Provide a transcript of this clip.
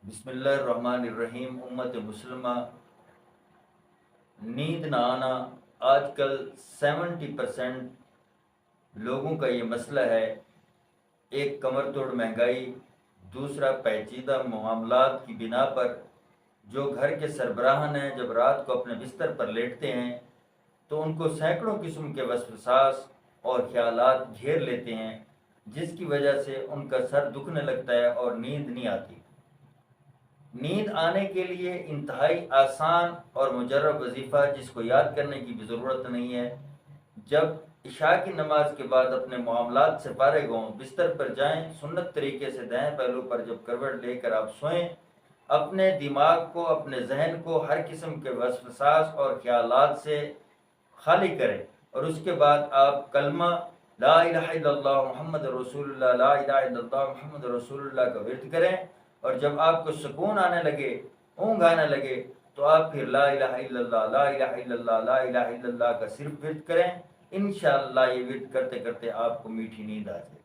بسم اللہ الرحمن الرحیم۔ امت مسلمہ، نیند نہ آنا آج کل 70% لوگوں کا یہ مسئلہ ہے۔ ایک کمر توڑ مہنگائی، دوسرا پیچیدہ معاملات کی بنا پر جو گھر کے سربراہان ہیں جب رات کو اپنے بستر پر لیٹتے ہیں تو ان کو سینکڑوں قسم کے وسوساس اور خیالات گھیر لیتے ہیں، جس کی وجہ سے ان کا سر دکھنے لگتا ہے اور نیند نہیں آتی۔ نیند آنے کے لیے انتہائی آسان اور مجرب وظیفہ، جس کو یاد کرنے کی بھی ضرورت نہیں ہے۔ جب عشاء کی نماز کے بعد اپنے معاملات سے فارغ ہوں، بستر پر جائیں، سنت طریقے سے دائیں پہلو پر جب کروٹ لے کر آپ سوئیں، اپنے دماغ کو، اپنے ذہن کو ہر قسم کے وسوساس اور خیالات سے خالی کریں، اور اس کے بعد آپ کلمہ لا الہ الا اللہ محمد رسول اللہ، لا الہ الا اللہ محمد رسول اللہ کا ورد کریں، اور جب آپ کو سکون آنے لگے، اونگ آنے لگے، تو آپ پھر لا الہ الا اللہ، لا الہ الا اللہ، لا الہ الا اللہ کا صرف ورد کریں۔ انشاءاللہ یہ ورد کرتے کرتے آپ کو میٹھی نیند آ جائے۔